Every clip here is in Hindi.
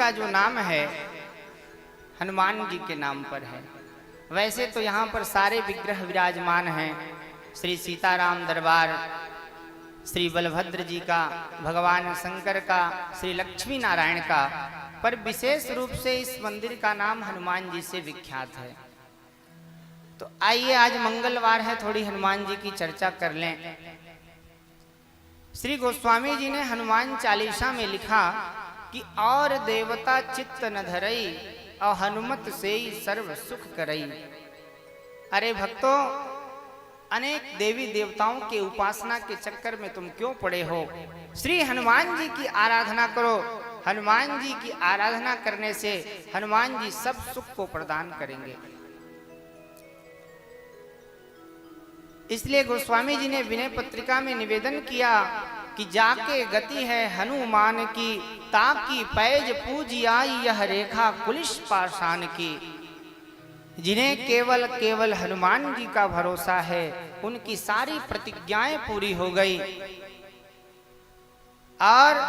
का जो नाम है हनुमान जी के नाम पर है। वैसे तो यहाँ पर सारे विग्रह विराजमान हैं, श्री सीताराम दरबार, श्री बलभद्र जी का, भगवान शंकर का, श्री लक्ष्मी नारायण का, पर विशेष रूप से इस मंदिर का नाम हनुमान जी से विख्यात है। तो आइए आज मंगलवार है, थोड़ी हनुमान जी की चर्चा कर लें। श्री गोस्वामी जी ने हनुमान चालीसा में लिखा कि और देवता चित्त न धरई और हनुमत से ही सर्व सुख करई। अरे भक्तों, अनेक देवी देवताओं के उपासना के चक्कर में तुम क्यों पड़े हो? श्री हनुमान जी की आराधना करो। हनुमान जी की आराधना करने से हनुमान जी सब सुख को प्रदान करेंगे। इसलिए गोस्वामी जी ने विनय पत्रिका में निवेदन किया कि जाके गति है हनुमान की, ताकि पैज पूजी आई यह रेखा कुलिश पाषाण की। जिन्हें केवल केवल हनुमान जी का भरोसा है, उनकी सारी प्रतिज्ञाएं पूरी हो गई। और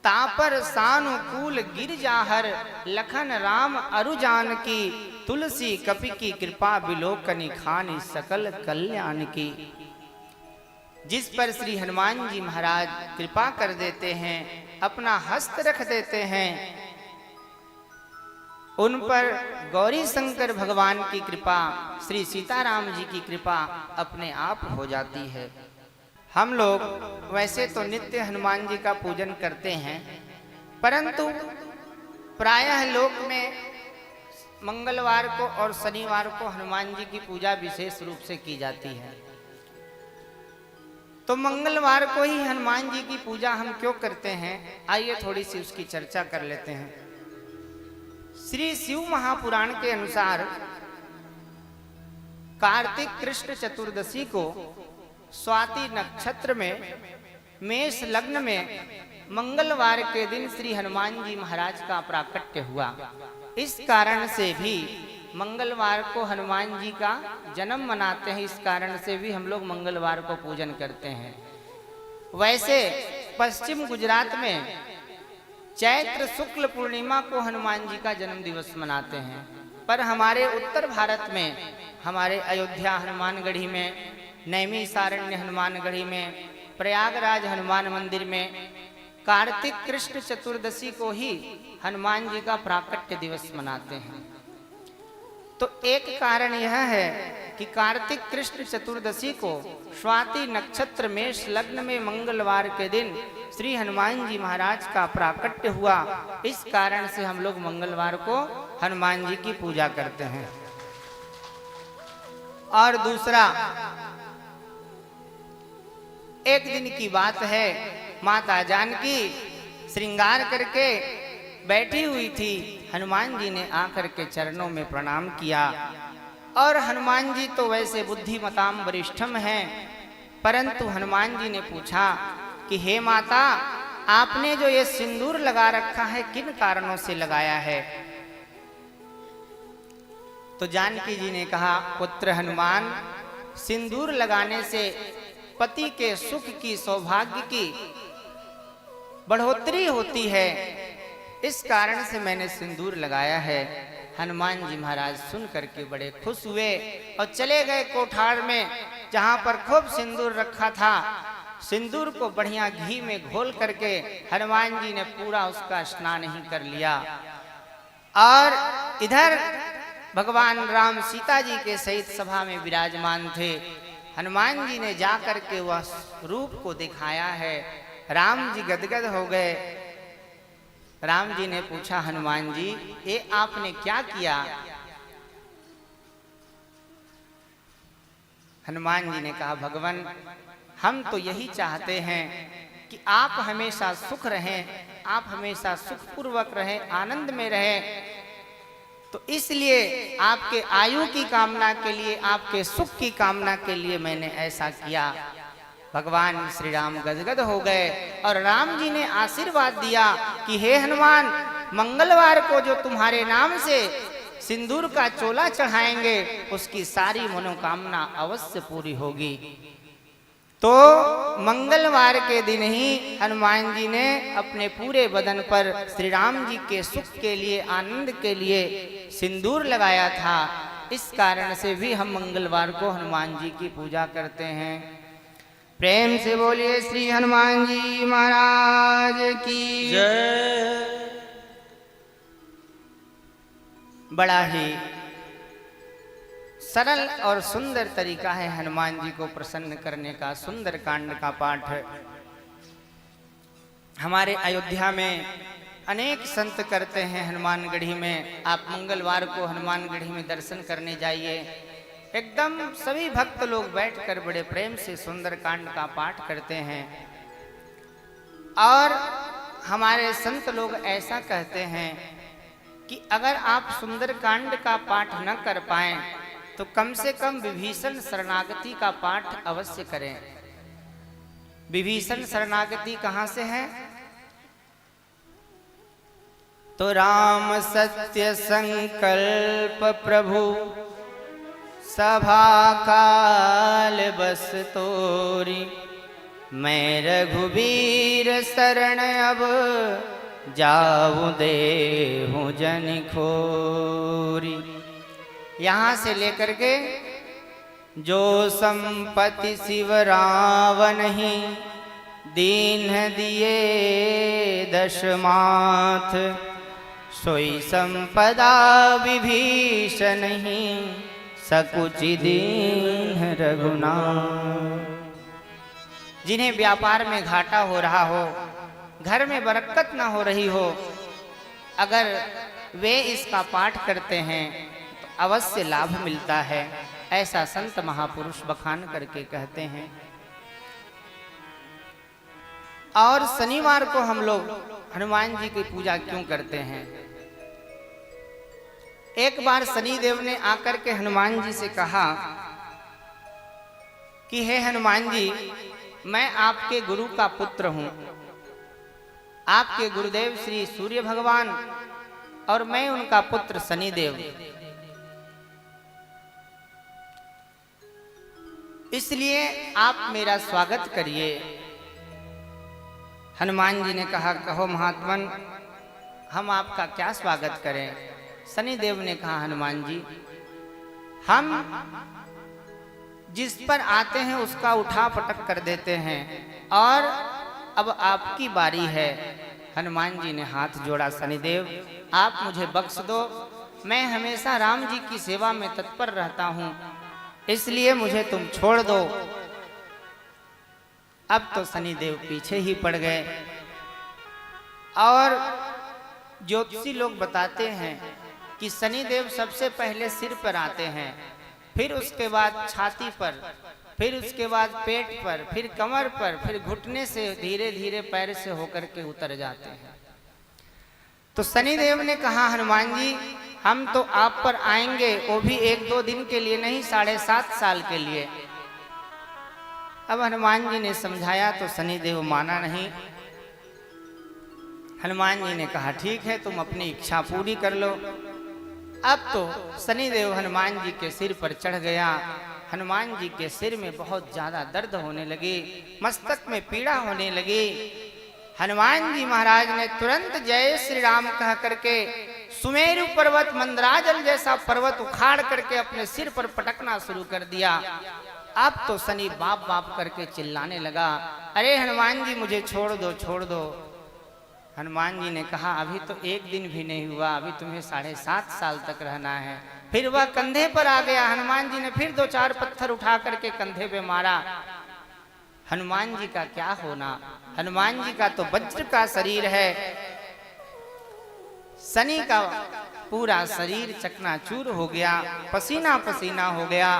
तापर सानुकूल गिर जाहर, लखन राम अरुजान की, तुलसी कपि की कृपा बिलोकनि खानी सकल कल्याण की। जिस पर श्री हनुमान जी महाराज कृपा कर देते हैं, अपना हस्त रख देते हैं, उन पर गौरी शंकर भगवान की कृपा, श्री सीताराम जी की कृपा अपने आप हो जाती है। हम लोग वैसे तो नित्य हनुमान जी का पूजन करते हैं, परंतु प्रायः लोक में मंगलवार को और शनिवार को हनुमान जी की पूजा विशेष रूप से की जाती है। तो मंगलवार को ही हनुमान जी की पूजा हम क्यों करते हैं, आइए थोड़ी सी उसकी चर्चा कर लेते हैं। श्री शिव महापुराण के अनुसार कार्तिक कृष्ण चतुर्दशी को स्वाति नक्षत्र में मेष लग्न में मंगलवार के दिन श्री हनुमान जी महाराज का प्राकट्य हुआ। इस कारण से भी मंगलवार को हनुमान जी का जन्म मनाते हैं। इस कारण से भी हम लोग मंगलवार को पूजन करते हैं। वैसे पश्चिम गुजरात में चैत्र शुक्ल पूर्णिमा को हनुमान जी का जन्म दिवस मनाते हैं, पर हमारे उत्तर भारत में, हमारे अयोध्या हनुमानगढ़ी में, नैमिषारण्य हनुमानगढ़ी में, प्रयागराज हनुमान मंदिर में कार्तिक कृष्ण चतुर्दशी को ही हनुमान जी का प्राकट्य दिवस मनाते हैं। तो एक कारण यह है कि कार्तिक कृष्ण चतुर्दशी को स्वाति नक्षत्र मेष लग्न में मंगलवार के दिन श्री हनुमान जी महाराज का प्राकट्य हुआ। इस कारण से हम लोग मंगलवार को हनुमान जी की पूजा करते हैं। और दूसरा, एक दिन की बात है, माता जानकी श्रृंगार करके बैठी हुई थी। हनुमान जी ने आकर के चरणों में प्रणाम किया। और हनुमान जी तो वैसे बुद्धिमताम वरिष्ठम हैं, परंतु हनुमान जी ने पूछा कि हे माता, आपने जो ये सिंदूर लगा रखा है, किन कारणों से लगाया है? तो जानकी जी ने कहा, पुत्र हनुमान, सिंदूर लगाने से पति के सुख की, सौभाग्य की बढ़ोतरी होती है, इस कारण से मैंने सिंदूर लगाया है। हनुमान जी महाराज सुन करके बड़े खुश हुए और चले गए कोठार में, जहां पर खूब सिंदूर रखा था। सिंदूर को बढ़िया घी में घोल करके हनुमान जी ने पूरा उसका स्नान ही कर लिया। और इधर भगवान राम सीता जी के सहित सभा में विराजमान थे। हनुमान जी ने जाकर के वह रूप को दिखाया है। राम जी गदगद हो गए। राम जी ने पूछा, हनुमान जी, ये आपने क्या किया? हनुमान जी ने कहा, भगवान, हम तो यही चाहते हैं कि आप हमेशा सुख रहें, आप हमेशा सुखपूर्वक रहें, आनंद में रहें। तो इसलिए आपके आयु की कामना के लिए, आपके सुख की कामना के लिए मैंने ऐसा किया। भगवान श्री राम गदगद हो गए और राम जी ने आशीर्वाद दिया कि हे हनुमान, मंगलवार को जो तुम्हारे नाम से सिंदूर का चोला चढ़ाएंगे, उसकी सारी मनोकामना अवश्य पूरी होगी। तो मंगलवार के दिन ही हनुमान जी ने अपने पूरे बदन पर श्री राम जी के सुख के लिए, आनंद के लिए सिंदूर लगाया था। इस कारण से भी हम मंगलवार को हनुमान जी की पूजा करते हैं। प्रेम से बोलिए श्री हनुमान जी महाराज की जय। बड़ा ही सरल और सुंदर तरीका है हनुमान जी को प्रसन्न करने का। सुंदर कांड का पाठ हमारे अयोध्या में अनेक संत करते हैं। हनुमानगढ़ी में आप मंगलवार को हनुमानगढ़ी में दर्शन करने जाइए। एकदम सभी भक्त लोग बैठकर बड़े प्रेम से सुंदर कांड का पाठ करते हैं। और हमारे संत लोग ऐसा कहते हैं कि अगर आप सुंदर कांड का पाठ न कर पाएं तो कम से कम विभीषण शरणागति का पाठ अवश्य करें। विभीषण शरणागति कहाँ से है? तो राम सत्य संकल्प प्रभु सभा काल बस तोरी, मैं रघुवीर शरण अब जाऊं देहु जन खोरी। यहाँ से लेकर के जो संपत्ति शिव रावण ही दीन दिए दशमाथ, सोई संपदा विभीषण ही सकुचि दीन रघुनाथ। जिन्हें व्यापार में घाटा हो रहा हो, घर में बरकत ना हो रही हो, अगर वे इसका पाठ करते हैं तो अवश्य लाभ मिलता है। ऐसा संत महापुरुष बखान करके कहते हैं। और शनिवार को हम लोग हनुमान जी की पूजा क्यों करते हैं? एक बार शनिदेव ने आकर के हनुमान जी से कहा कि हे हनुमान जी, मैं आपके गुरु का पुत्र हूं। आपके गुरुदेव श्री सूर्य भगवान और मैं उनका पुत्र शनिदेव। इसलिए आप मेरा स्वागत करिए। हनुमान जी ने कहा, कहो महात्मन, हम आपका क्या स्वागत करें? शनिदेव ने कहा, हनुमान जी, हम जिस पर आते हैं उसका उठा पटक कर देते हैं और अब आपकी बारी है। हनुमान जी ने हाथ जोड़ा, शनिदेव आप मुझे बख्श दो, मैं हमेशा राम जी की सेवा में तत्पर रहता हूं, इसलिए मुझे तुम छोड़ दो। अब तो शनिदेव पीछे ही पड़ गए। और ज्योतिषी लोग बताते हैं कि शनिदेव सबसे पहले सिर पर आते हैं, फिर उसके बाद छाती पर, फिर उसके बाद पेट पर, फिर कमर पर, फिर घुटने से धीरे धीरे पैर से होकर के उतर जाते हैं। तो शनिदेव ने कहा, हनुमान जी हम तो आप पर आएंगे, वो भी 1-2 दिन के लिए नहीं, 7.5 साल के लिए। अब हनुमान जी ने समझाया तो शनिदेव माना नहीं। हनुमान जी ने कहा, ठीक है, तुम अपनी इच्छा पूरी कर लो। अब तो शनिदेव हनुमान जी के सिर पर चढ़ गया। हनुमान जी के सिर में बहुत ज्यादा दर्द होने लगी, मस्तक में पीड़ा होने लगी। हनुमान जी महाराज ने तुरंत जय श्री राम कह करके सुमेरु पर्वत, मंदराचल जैसा पर्वत उखाड़ करके अपने सिर पर पटकना शुरू कर दिया। अब तो शनि बाप बाप करके चिल्लाने लगा, अरे हनुमान जी मुझे छोड़ दो, छोड़ दो। हनुमान जी ने कहा, अभी तो 1 दिन भी नहीं हुआ, अभी तुम्हें 7.5 साल तक रहना है। फिर वह कंधे पर आ गया। हनुमान जी ने फिर 2-4 पत्थर उठा करके कंधे पे मारा। हनुमान जी का क्या होना, हनुमान जी का तो वज्र का शरीर है, शनि का पूरा शरीर चकनाचूर हो गया, पसीना पसीना हो गया।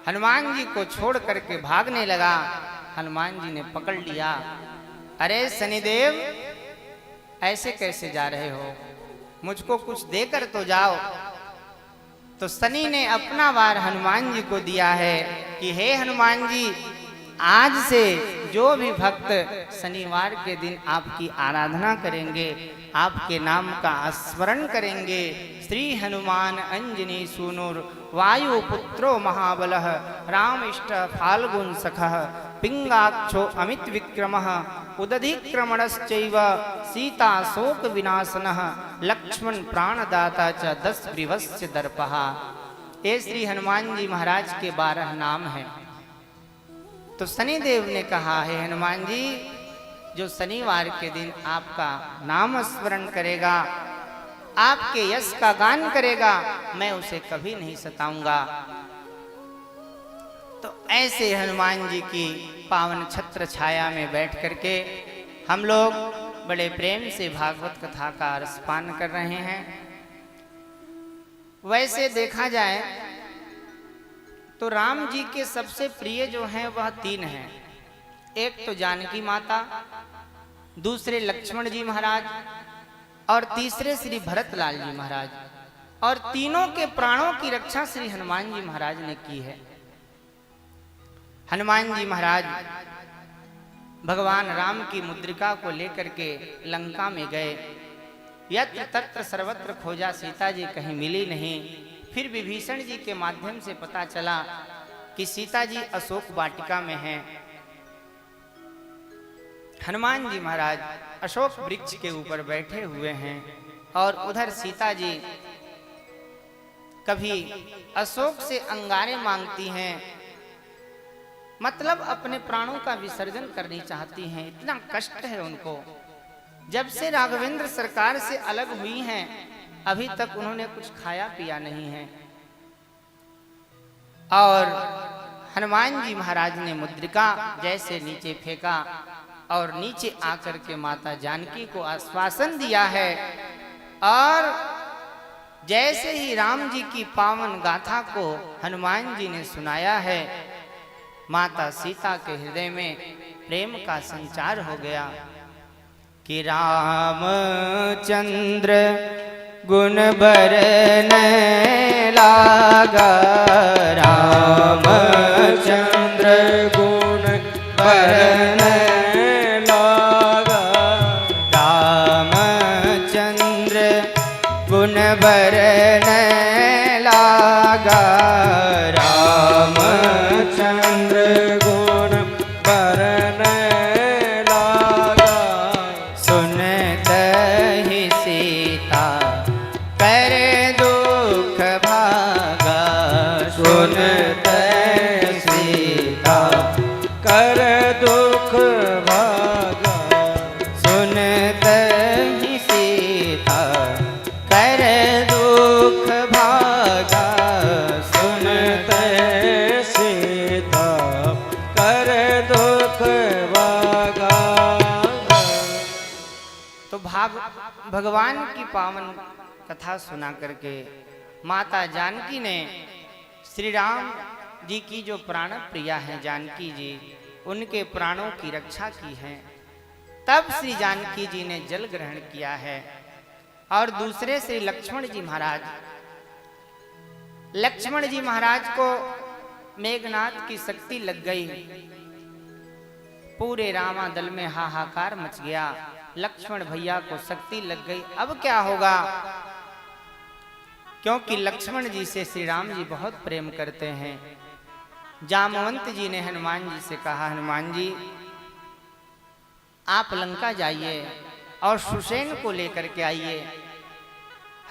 हनुमान जी को छोड़ करके भागने लगा। हनुमान जी ने पकड़ लिया, अरे शनिदेव ऐसे कैसे जा रहे हो, मुझको कुछ देकर तो जाओ। तो शनि ने अपना वार हनुमान जी को दिया है कि हे हनुमान जी, आज से जो भी भक्त शनिवार के दिन आपकी आराधना करेंगे, आपके नाम का स्मरण करेंगे, श्री हनुमान अंजनी सूनुर वायु पुत्रो महाबलः रामिष्ट फाल्गुन सखः पिंगाक्षो अमित विक्रमः उदधिक्रमणश्चैव सीता शोक विनाशनः लक्ष्मण प्राणदाता च 10 प्रिवस्य दर्पः। ये श्री हनुमान जी महाराज के 12 नाम हैं। तो शनिदेव ने कहा, है हनुमान जी, जो शनिवार के दिन आपका नाम स्मरण करेगा, आपके यश का गान करेगा, मैं उसे कभी नहीं सताऊंगा। तो ऐसे हनुमान जी की पावन छत्र छाया में बैठ करके हम लोग बड़े प्रेम से भागवत कथा का रसपान कर रहे हैं। वैसे देखा जाए तो राम जी के सबसे प्रिय जो हैं वह 3 हैं। एक तो जानकी माता, दूसरे लक्ष्मण जी महाराज और तीसरे श्री भरतलाल जी महाराज। और तीनों के प्राणों की रक्षा श्री हनुमान जी महाराज ने की है। हनुमान जी महाराज भगवान राम की मुद्रिका को लेकर के लंका में गए। यत्र तत्र सर्वत्र खोजा, सीता जी कहीं मिली नहीं। फिर विभीषण जी के माध्यम से पता चला कि सीता जी अशोक वाटिका में हैं। हनुमान जी महाराज अशोक वृक्ष के ऊपर बैठे हुए हैं और उधर सीता जी कभी अशोक से अंगारे मांगती हैं, मतलब अपने प्राणों का विसर्जन करनी चाहती हैं। इतना कष्ट है उनको। जब से राघवेंद्र सरकार से अलग हुई हैं, अभी तक उन्होंने कुछ खाया पिया नहीं है। और हनुमान जी महाराज ने मुद्रिका जैसे नीचे फेंका और नीचे आकर के माता जानकी को आश्वासन दिया है। और जैसे ही राम जी की पावन गाथा को हनुमान जी ने सुनाया है, माता सीता के हृदय में प्रेम का संचार हो गया कि रामचंद्र गुण बरन लागा, रामचंद्र गुण बरन लागा, रामचंद्र गुण बरन लागा, रामचंद्र गुण बरन लागा। सुनत ही सीता कर दुख भागा, सुनत सीता कर दुख भागा, सुनत ही सीता कर दुख भागा, सुनत सीता कर दुख भागा। तो भगवान की पावन कथा सुना करके माता जानकी ने श्री राम जी की जो प्राण प्रिया है जानकी जी, उनके प्राणों की रक्षा की है। तब श्री जानकी जी ने जल ग्रहण किया है। और दूसरे श्री लक्ष्मण जी महाराज, लक्ष्मण जी महाराज को मेघनाथ की शक्ति लग गई। पूरे रामादल में हाहाकार मच गया। लक्ष्मण भैया को शक्ति लग गई, अब क्या होगा? क्योंकि लक्ष्मण जी से श्री राम जी बहुत प्रेम करते हैं। जामवंत जी ने हनुमान जी से कहा, हनुमान जी आप लंका जाइए और सुसैन को लेकर के आइए।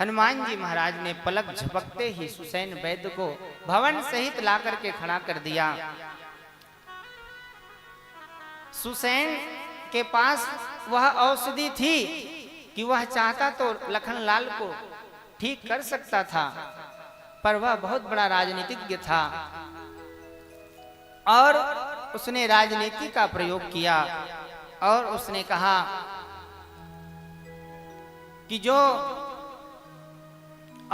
हनुमान जी महाराज ने पलक झपकते ही सुसैन वैद्य को भवन सहित ला करके खड़ा कर दिया। सुसैन के पास वह औषधि थी कि वह चाहता तो लखनलाल को ठीक कर सकता था, पर वह बहुत बड़ा राजनीतिज्ञ था और उसने राजनीति का प्रयोग किया और उसने कहा कि जो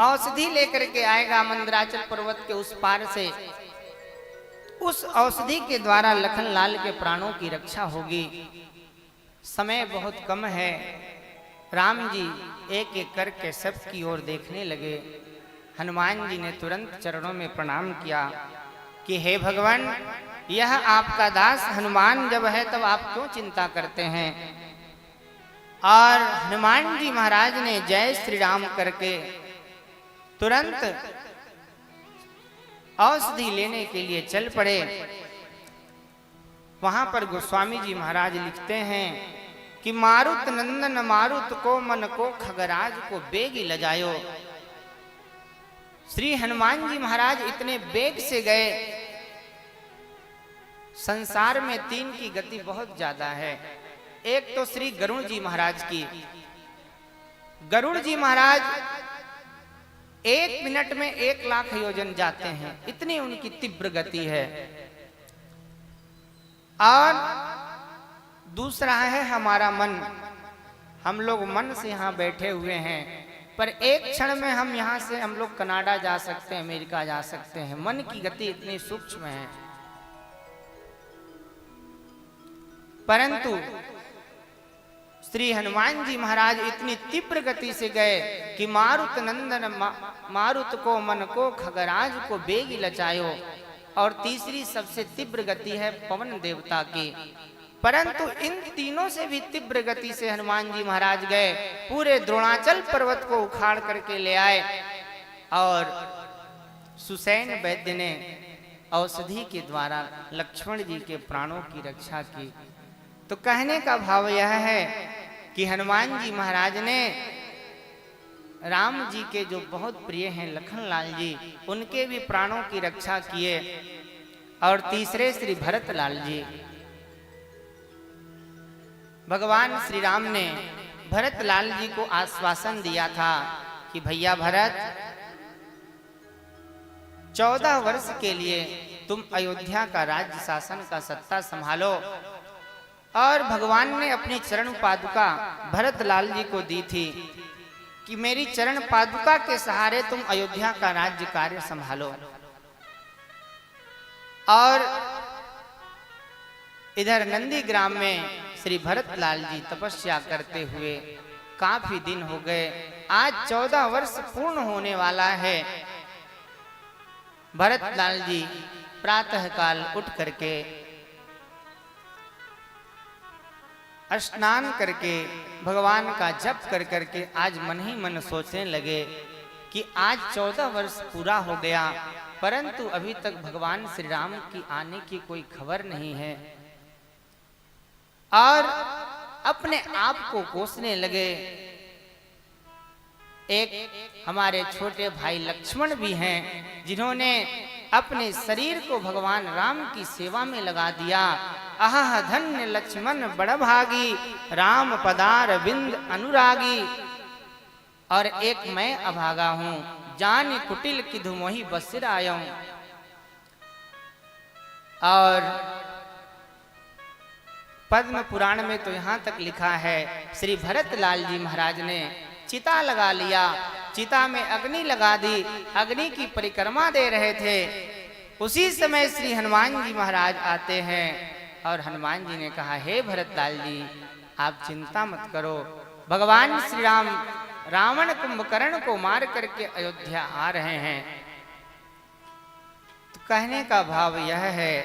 औषधि लेकर के आएगा मंदराचल पर्वत के उस पार से, उस औषधि के द्वारा लखनलाल के प्राणों की रक्षा होगी। समय बहुत कम है। राम जी एक एक करके सबकी ओर देखने लगे। हनुमान जी ने तुरंत चरणों में प्रणाम किया कि हे भगवान, यह आपका दास हनुमान जब है तब आप क्यों चिंता करते हैं। और हनुमान जी महाराज ने जय श्री राम करके तुरंत औषधि लेने के लिए चल पड़े। वहां पर गोस्वामी जी महाराज लिखते हैं कि मारुत नंदन मारुत को मन को खगराज को बेगी लजायो। श्री हनुमान जी महाराज इतने बेग से गए। संसार में तीन की गति बहुत ज्यादा है। एक तो श्री गरुड़ जी महाराज की। गरुड़ जी महाराज 1 मिनट में 1 लाख योजन जाते हैं, इतनी उनकी तीव्र गति है। और दूसरा है हमारा मन। हम लोग मन से यहाँ बैठे हुए हैं, पर एक क्षण में हम यहाँ से हम लोग कनाडा जा सकते हैं, अमेरिका जा सकते हैं। मन की गति इतनी सूक्ष्म है। परंतु श्री हनुमान जी महाराज इतनी तीव्र गति से गए कि मारुत नंदन मारुत को मन को खगराज को बेगी लचायो। और तीसरी सबसे तीव्र गति है पवन देवता की। परंतु इन तीनों से भी तीव्र गति से हनुमान जी महाराज गए, पूरे द्रोणाचल पर्वत को उखाड़ करके ले आए। और सुसैन वैद्य ने औषधि के द्वारा लक्ष्मण जी के प्राणों की रक्षा की। तो कहने का भाव यह है कि हनुमान जी महाराज ने राम जी के जो बहुत प्रिय हैं लखनलाल जी, उनके भी प्राणों की रक्षा किए। और तीसरे श्री भरतलाल जी, भगवान श्री राम ने भरतलाल जी को आश्वासन दिया था कि भैया भरत, 14 वर्ष के लिए तुम अयोध्या का राज्य शासन का सत्ता संभालो। और भगवान ने अपनी चरण पादुका भरतलाल जी को दी थी कि मेरी चरण पादुका के सहारे तुम अयोध्या का राज्य कार्य संभालो। और इधर नंदी ग्राम में श्री भरतलाल जी तपस्या करते हुए काफी दिन हो गए। आज 14 वर्ष पूर्ण होने वाला है। भरतलाल जी प्रातः काल उठ करके स्नान करके भगवान का जप कर करके आज मन ही मन सोचने लगे कि आज 14 वर्ष पूरा हो गया, परंतु अभी तक भगवान श्री राम की आने की कोई खबर नहीं है। और अपने आप को कोसने लगे। एक हमारे छोटे भाई लक्ष्मण भी हैं, जिन्होंने अपने शरीर को भगवान राम की सेवा में लगा दिया। आह धन्य लक्ष्मण बड़भागी, राम पदार बिंद अनुरागी। और एक मैं अभागा हूं, जान कुटिल की धुमोही बसिर आया हूं। और पद्म पुराण में तो यहाँ तक लिखा है, श्री भरतलाल जी महाराज ने चिता लगा लिया, चिता में अग्नि लगा दी, अग्नि की परिक्रमा दे रहे थे। उसी समय श्री हनुमान जी महाराज आते हैं और हनुमान जी ने कहा, हे भरतलाल जी, आप चिंता मत करो, भगवान श्री राम रावण कुंभकर्ण को मार करके अयोध्या आ रहे हैं। तो कहने का भाव यह है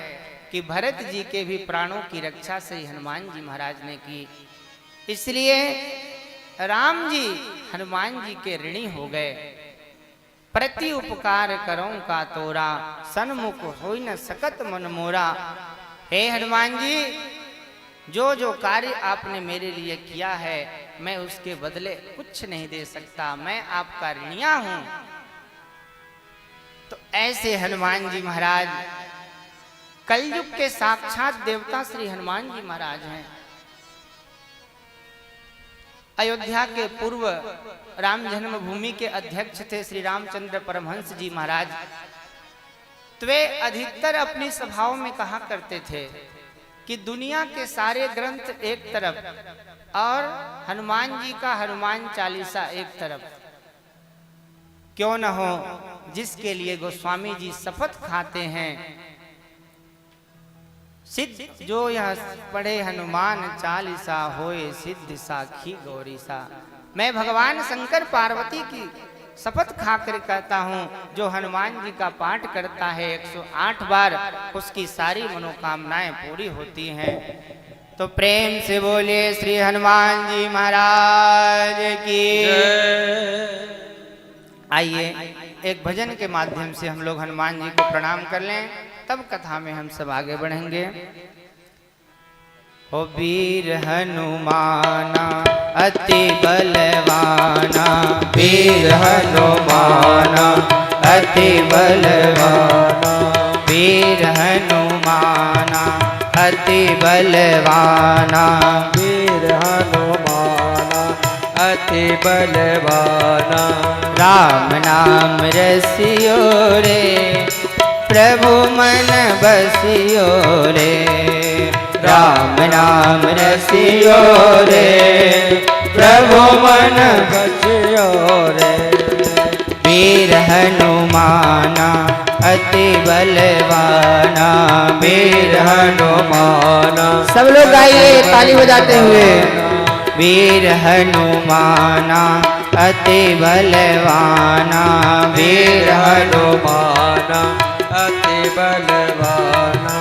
कि भरत जी के भी प्राणों की रक्षा श्री हनुमान जी महाराज ने की। इसलिए राम जी हनुमान जी के ऋणी हो गए। प्रति उपकार करो का तोरा, सन्मुख होई न सकत मन मोरा। हे हनुमान जी, जो जो कार्य आपने मेरे लिए किया है, मैं उसके बदले कुछ नहीं दे सकता, मैं आपका ऋणिया हूं। तो ऐसे हनुमान जी महाराज कलयुग के साक्षात देवता श्री हनुमान जी महाराज हैं। अयोध्या के पूर्व राम जन्मभूमि के अध्यक्ष थे श्री रामचंद्र परमहंस जी महाराज। तो वे अधिकतर अपनी सभाओं में कहा करते थे कि दुनिया के सारे ग्रंथ एक तरफ और हनुमान जी का हनुमान चालीसा एक तरफ, क्यों न हो जिसके लिए गोस्वामी जी शपथ खाते हैं, सिद्ध जो यह पढ़े हनुमान चालीसा होए सिद्ध साखी गौरी सा। मैं भगवान शंकर पार्वती की शपथ खाकर कहता हूँ, जो हनुमान जी का पाठ करता है 108 बार, उसकी सारी मनोकामनाएं पूरी होती हैं। तो प्रेम से बोलिए श्री हनुमान जी महाराज की। आइए एक भजन के माध्यम से हम लोग हनुमान जी को प्रणाम कर लें, तब कथा में हम सब आगे बढ़ेंगे। ओ वीर हनुमाना अति बलवाना, वीर हनुमाना अति बलवाना, वीर हनुमाना अति बलवाना, वीर हनुमाना अति बलवाना। राम नाम रसियो रे, प्रभु मन बसियो रे, राम नाम रसियो रे, प्रभु मन बसियो रे। वीर हनुमाना अति बलवाना, वीर हनुमाना सब लोग गाइए ताली बजाते हुए। वीर हनुमाना अति बलवाना, वीर हनुमाना अति बलवाना।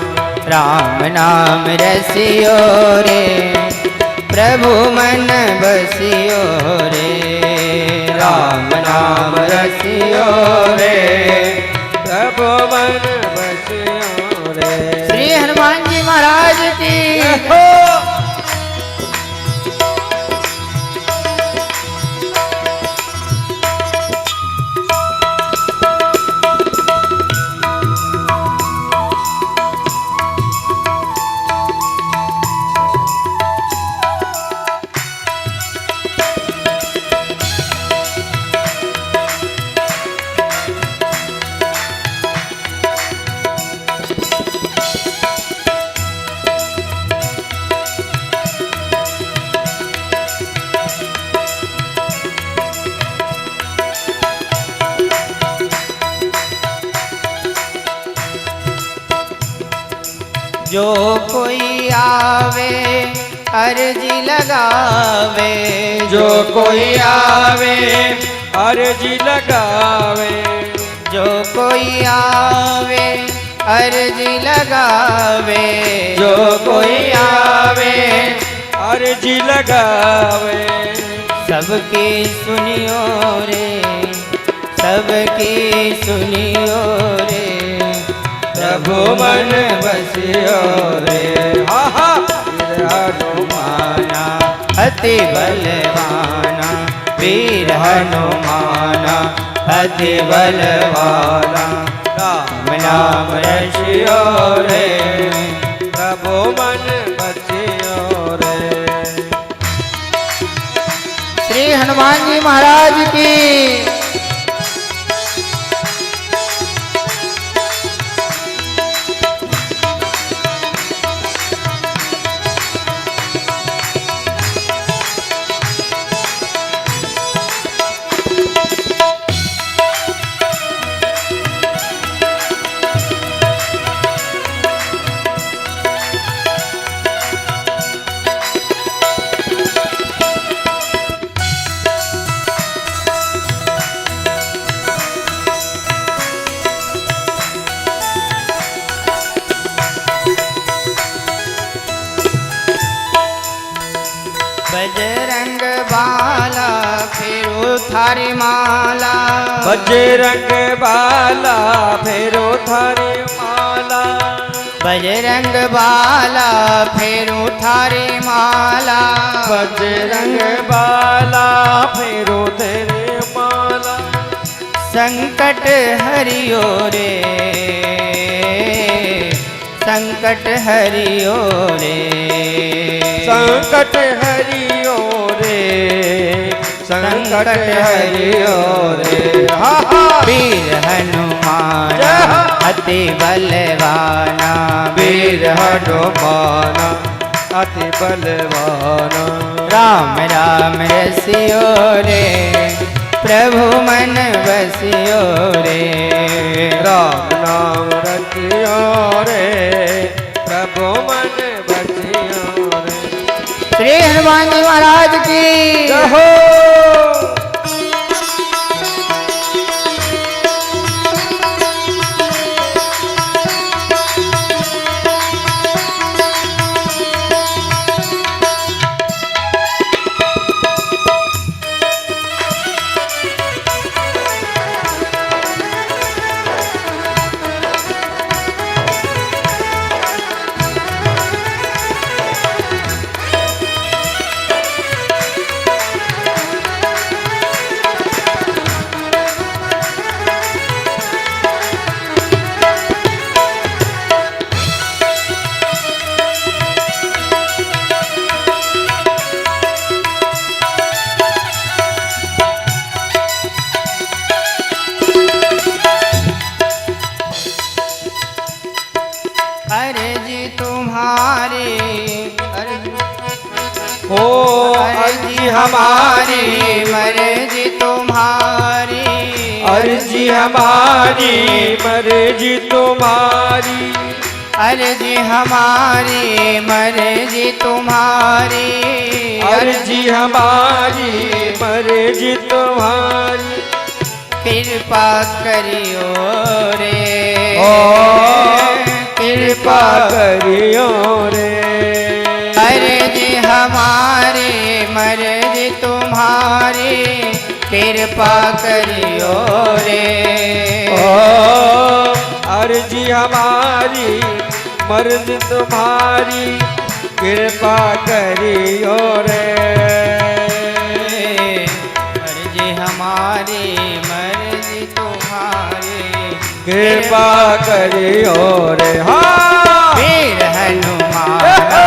राम नाम रसियो रे, प्रभु मन बसियो रे, राम नाम रसियो रे, प्रभु मन बसियो रे। श्री हनुमान जी महाराज की। जो कोई आवे अर्जी लगावे, जो कोई आवे अर्जी लगावे, जो कोई आवे अर्जी लगावे, जो कोई आवे अर्जी लगावे। सबकी सुनियो रे, सबकी सुनियो रे, प्रभु मन बसियो रे। वीर हनुमाना अति बलवाना, वीर हनुमाना अति बलवाना, राम नाम रसियो रे, प्रभु मन बसियो रे। श्री हनुमान जी महाराज की। बजरंग बाला फेरो थारी माला, बजरंग बाला फेरो थारी माला, बजरंग बाला फेरो थारी माला, बजरंग बाला फेरो तेरे माला। संकट हरियो रे, संकट हरियो रे, संकट हरियो रे, संकट हरियो रे। वीर हनुमान अति बलवाना, वीर हनुमाना अति बलवाना। राम राम रसियो रे, प्रभु मन बसियो रे, राम नाम रसियो रे, प्रभु मन बसियो रे। श्री हनुमान जी महाराज की। जय हो। अर्जी हमारी मर्जी तुम्हारी, अर्जी हमारी मर्जी तुम्हारी, अर्जी हमारी मर्जी तुम्हारी, कृपा करियो रे, ओ कृपा करियो रे। अर्जी हमारी मर्जी तुम्हारी, कृपा करियो रे। ओ अर्जी हमारी मर्जी तुम्हारी, कृपा करियो रे। अर्जी हमारी मर्जी तुम्हारी, कृपा करियो रे। हाँ वीर हनुमाना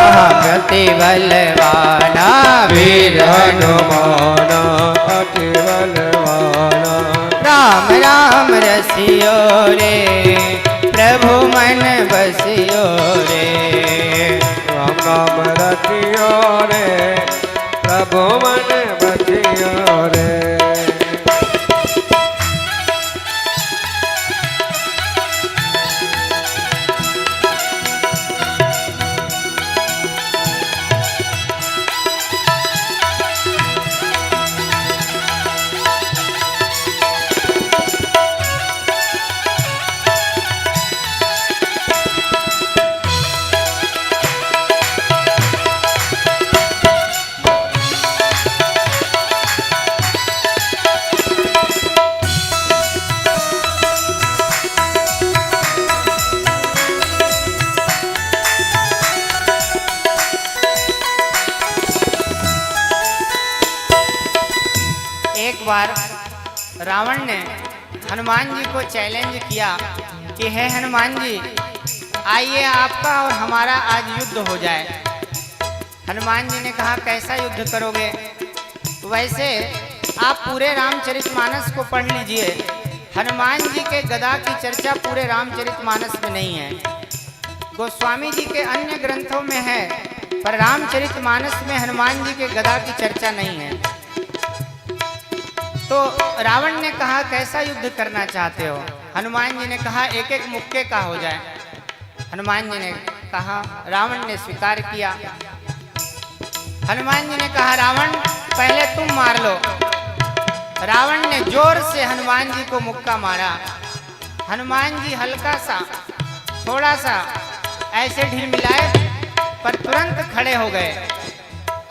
अति बलवाना, वीर हनुमान अति बलवाना, राम राम रसियो रे, प्रभु मन बसियो रे। राम नाम रतियो रे, प्रभु मन बसियो रे। एक बार रावण ने हनुमान जी को चैलेंज किया कि हे हनुमान जी, आइए आपका और हमारा आज युद्ध हो जाए। हनुमान जी ने कहा कैसा युद्ध करोगे? वैसे आप पूरे रामचरितमानस को पढ़ लीजिए। हनुमान जी के गदा की चर्चा पूरे रामचरितमानस में नहीं है, गोस्वामी जी के अन्य ग्रंथों में है, पर रामचरितमानस में हनुमान जी के गदा की चर्चा नहीं है। तो रावण ने कहा कैसा युद्ध करना चाहते हो? हनुमान जी ने कहा एक एक मुक्के का हो जाए। हनुमान जी ने कहा, रावण ने स्वीकार किया। हनुमान जी ने कहा रावण पहले तुम मार लो। रावण ने जोर से हनुमान जी को मुक्का मारा। हनुमान जी हल्का सा थोड़ा सा ऐसे ढील मिलाए, पर तुरंत खड़े हो गए।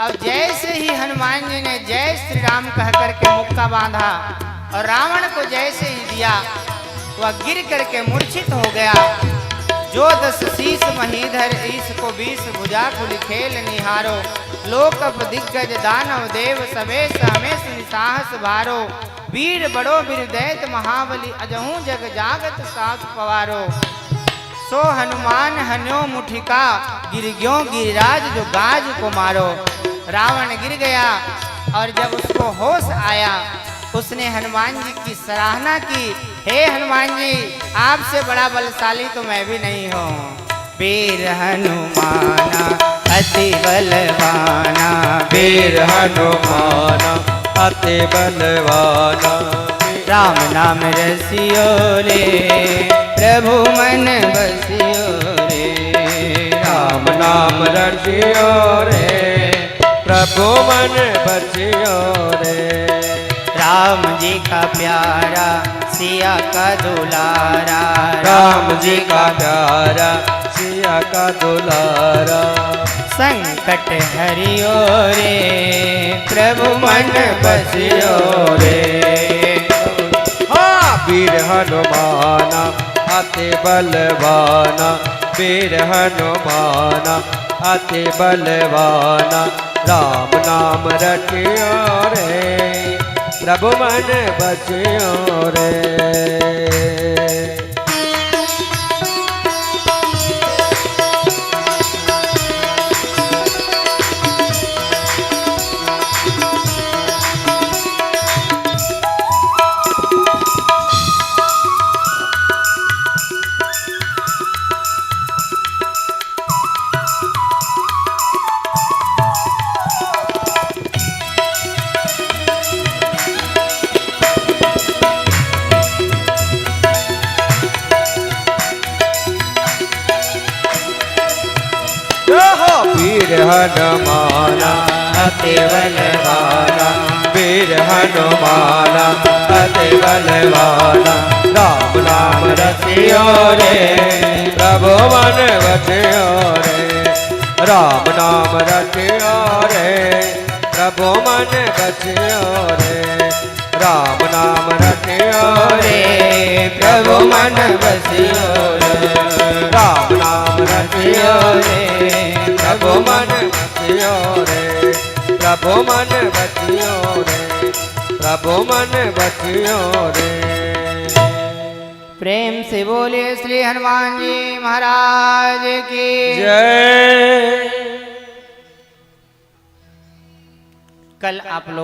अब जैसे ही हनुमान जी ने जय श्री राम कह करके मुक्का बांधा और रावण को जैसे ही दिया, वह गिर करके मूर्छित हो गया। जो 10 शीस महीधर ईश को 20 भुजा कुल खेल निहारो, लोकप दिग्गज दानव देव सवेश हमेश साहस भारो, वीर बड़ो वीर दैत महाबली अजहू जग जागत सास पवारो। सो हनुमान हन्यो मुठिका गिर ग्यो गिरिराज जो गाज को मारो। रावण गिर गया और जब उसको होश आया, उसने हनुमान जी की सराहना की। हे हनुमान जी, आपसे बड़ा बलशाली तो मैं भी नहीं हूँ। वीर हनुमाना अति बलवाना, वीर हनुमाना अति बलवाना, राम नाम रसियो रे, प्रभु मन बसियो रे। राम नाम रसियो रे, प्रभु मन बसियो रे। राम जी का प्यारा सिया का दुलारा, राम जी का प्यारा सिया का दुलारा, संकट हरियो रे, प्रभु मन बसियो रे। वीर हनुमाना अति बलवाना, वीर हनुमाना अति बलवाना, राम नाम रटियो रे, प्रभु मन बसियो रे। वीर हनुमाना अति बलवाना, वीर हनुमाना अति बलवाना। राम नाम रसियो रे प्रभु मन बचियो रे, राम नाम रसियो रे प्रभु मन बचियो रे, राम नाम रसियो रे प्रभु मन बचियो रे, राम नाम रसियो रे प्रभु मन बचियो रे, प्रभु मन बचियो रे, प्रभु मन बचियो रे। प्रेम से बोले श्री हनुमान जी महाराज की जय। कल आप लोग